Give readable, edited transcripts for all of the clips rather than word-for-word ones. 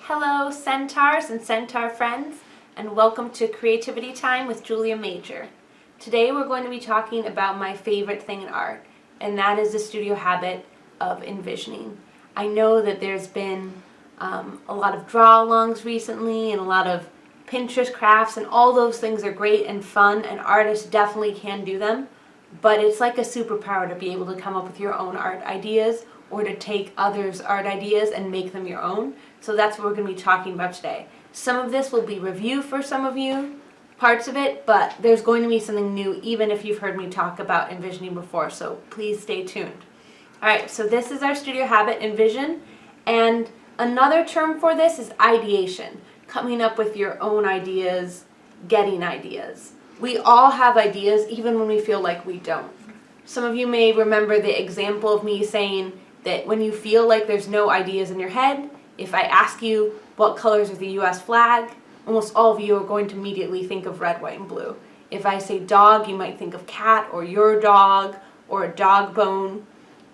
Hello Centaurs and Centaur friends, and welcome to Creativity Time with Julia Major. Today we're going to be talking about my favorite thing in art, and that is the studio habit of envisioning. I know that there's been a lot of draw-alongs recently and a lot of Pinterest crafts, and all those things are great and fun, and artists definitely can do them, but it's like a superpower to be able to come up with your own art ideas or to take others' art ideas and make them your own. So that's what we're going to be talking about today. Some of this will be review for some of you, parts of it, but there's going to be something new even if you've heard me talk about envisioning before, so please stay tuned. Alright, so this is our studio habit, envision, and another term for this is ideation, coming up with your own ideas, getting ideas. We all have ideas even when we feel like we don't. Some of you may remember the example of me saying that when you feel like there's no ideas in your head, if I ask you what colors are the US flag, almost all of you are going to immediately think of red, white, and blue. If I say dog, you might think of cat or your dog or a dog bone.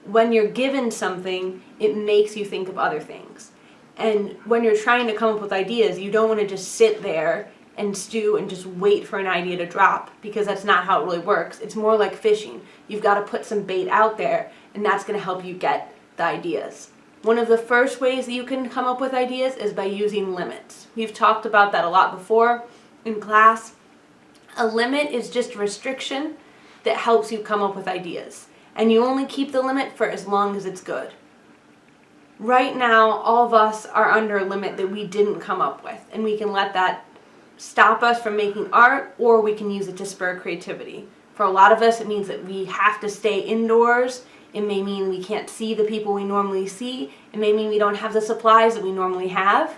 When you're given something, it makes you think of other things. And when you're trying to come up with ideas, you don't want to just sit there and stew and just wait for an idea to drop, because that's not how it really works. It's more like fishing. You've got to put some bait out there, and that's going to help you get the ideas. One of the first ways that you can come up with ideas is by using limits. We've talked about that a lot before in class. A limit is just a restriction that helps you come up with ideas. And you only keep the limit for as long as it's good. Right now, all of us are under a limit that we didn't come up with, and we can let that stop us from making art, or we can use it to spur creativity. For a lot of us, it means that we have to stay indoors. It may mean we can't see the people we normally see. It may mean we don't have the supplies that we normally have.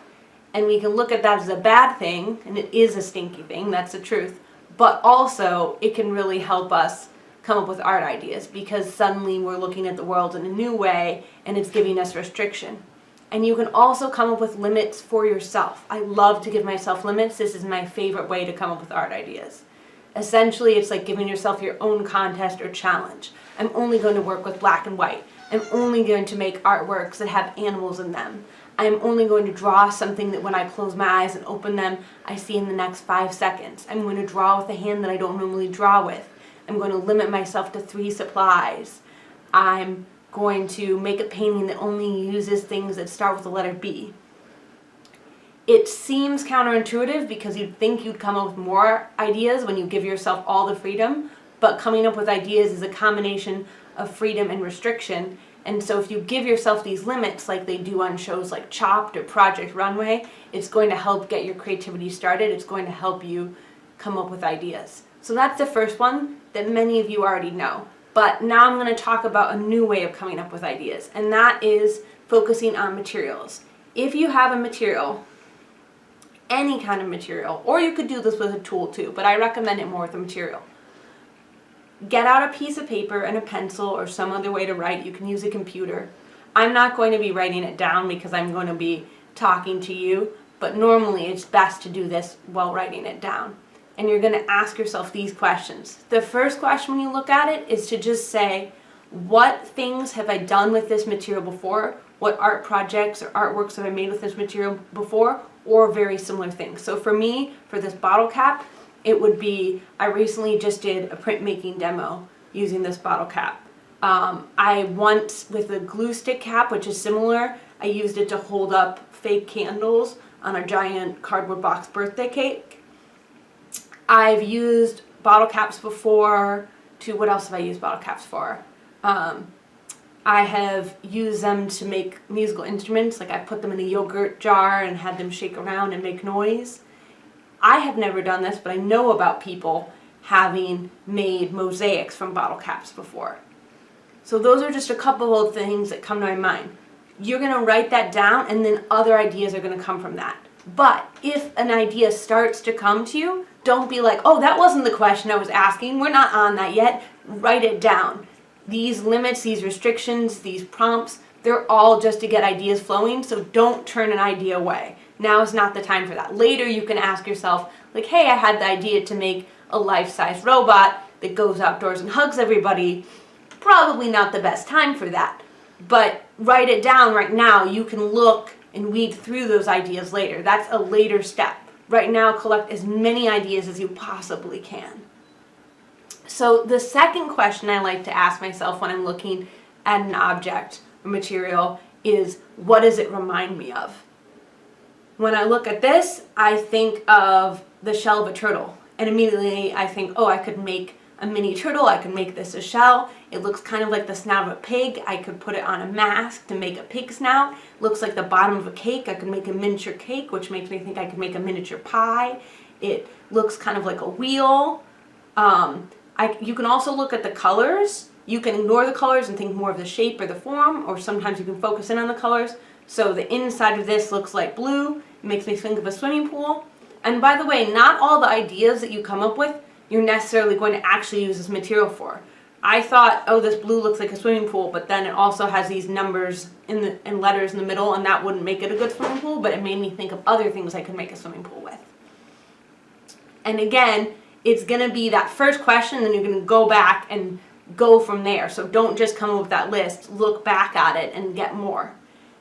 And we can look at that as a bad thing, and it is a stinky thing, that's the truth. But also, it can really help us come up with art ideas, because suddenly we're looking at the world in a new way, and it's giving us restriction. And you can also come up with limits for yourself. I love to give myself limits. This is my favorite way to come up with art ideas. Essentially, it's like giving yourself your own contest or challenge. I'm only going to work with black and white. I'm only going to make artworks that have animals in them. I'm only going to draw something that when I close my eyes and open them, I see in the next 5 seconds. I'm going to draw with a hand that I don't normally draw with. I'm going to limit myself to 3 supplies. I'm going to make a painting that only uses things that start with the letter B. It seems counterintuitive because you'd think you'd come up with more ideas when you give yourself all the freedom, but coming up with ideas is a combination of freedom and restriction. And so if you give yourself these limits like they do on shows like Chopped or Project Runway, it's going to help get your creativity started. It's going to help you come up with ideas. So that's the first one that many of you already know. But now I'm going to talk about a new way of coming up with ideas, and that is focusing on materials. If you have a material, any kind of material, or you could do this with a tool too, but I recommend it more with a material. Get out a piece of paper and a pencil or some other way to write. You can use a computer. I'm not going to be writing it down because I'm going to be talking to you, but normally it's best to do this while writing it down. And you're going to ask yourself these questions. The first question when you look at it is to just say, what things have I done with this material before? What art projects or artworks have I made with this material before? Or very similar things. So for me, for this bottle cap, it would be, I recently just did a printmaking demo using this bottle cap. I once, with a glue stick cap, which is similar, I used it to hold up fake candles on a giant cardboard box birthday cake. I've used bottle caps before what else have I used bottle caps for? I have used them to make musical instruments, like I put them in a yogurt jar and had them shake around and make noise. I have never done this, but I know about people having made mosaics from bottle caps before. So those are just a couple of things that come to my mind. You're going to write that down, and then other ideas are going to come from that. But if an idea starts to come to you, don't be like, oh, that wasn't the question I was asking. We're not on that yet. Write it down. These limits, these restrictions, these prompts, they're all just to get ideas flowing, so don't turn an idea away. Now is not the time for that. Later you can ask yourself, like, hey, I had the idea to make a life-size robot that goes outdoors and hugs everybody. Probably not the best time for that. But write it down right now. You can look and weed through those ideas later. That's a later step. Right now, collect as many ideas as you possibly can. So the second question I like to ask myself when I'm looking at an object or material is, what does it remind me of? When I look at this, I think of the shell of a turtle. And immediately I think, oh, I could make a mini turtle, I could make this a shell. It looks kind of like the snout of a pig. I could put it on a mask to make a pig snout. Looks like the bottom of a cake. I could make a miniature cake, which makes me think I could make a miniature pie. It looks kind of like a wheel. You can also look at the colors. You can ignore the colors and think more of the shape or the form, or sometimes you can focus in on the colors. So the inside of this looks like blue. It makes me think of a swimming pool. And by the way, not all the ideas that you come up with you're necessarily going to actually use this material for. I thought, oh, this blue looks like a swimming pool, but then it also has these numbers and letters in the middle, and that wouldn't make it a good swimming pool, but it made me think of other things I could make a swimming pool with. And again, it's going to be that first question, then you're going to go back and go from there. So don't just come up with that list, look back at it and get more.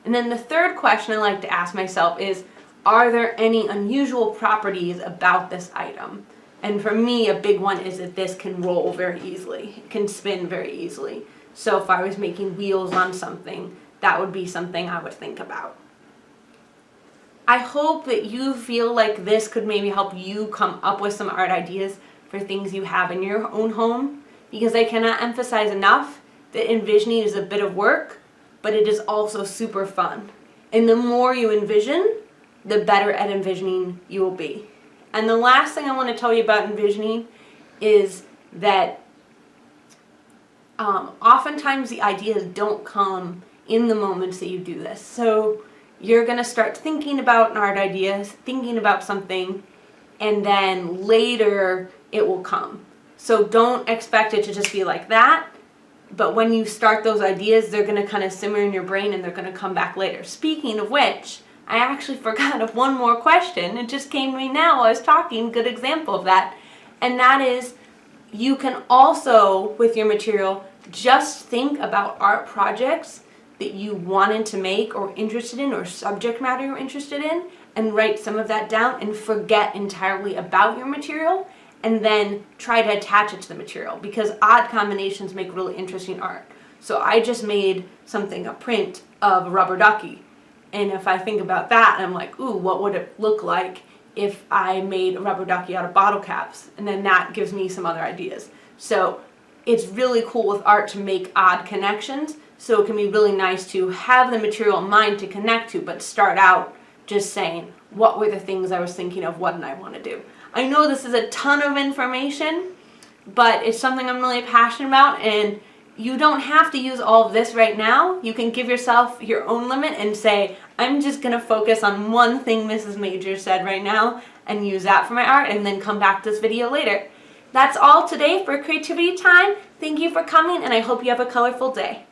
And then the third question I like to ask myself is, are there any unusual properties about this item? And for me, a big one is that this can roll very easily. It can spin very easily. So if I was making wheels on something, that would be something I would think about. I hope that you feel like this could maybe help you come up with some art ideas for things you have in your own home, because I cannot emphasize enough that envisioning is a bit of work, but it is also super fun. And the more you envision, the better at envisioning you will be. And the last thing I want to tell you about envisioning is that oftentimes the ideas don't come in the moments that you do this. So you're going to start thinking about an art idea, thinking about something, and then later it will come. So don't expect it to just be like that. But when you start those ideas, they're going to kind of simmer in your brain and they're going to come back later. Speaking of which, I actually forgot of one more question. It just came to me now while I was talking. Good example of that. And that is, you can also, with your material, just think about art projects that you wanted to make or interested in, or subject matter you're interested in, and write some of that down and forget entirely about your material, and then try to attach it to the material, because odd combinations make really interesting art. So I just made something, a print of a rubber ducky. And if I think about that, I'm like, ooh, what would it look like if I made a rubber ducky out of bottle caps? And then that gives me some other ideas. So it's really cool with art to make odd connections. So it can be really nice to have the material in mind to connect to, but start out just saying, what were the things I was thinking of? What did I want to do? I know this is a ton of information, but it's something I'm really passionate about, and you don't have to use all of this right now. You can give yourself your own limit and say, I'm just going to focus on one thing Mrs. Major said right now and use that for my art, and then come back to this video later. That's all today for Creativity Time. Thank you for coming, and I hope you have a colorful day.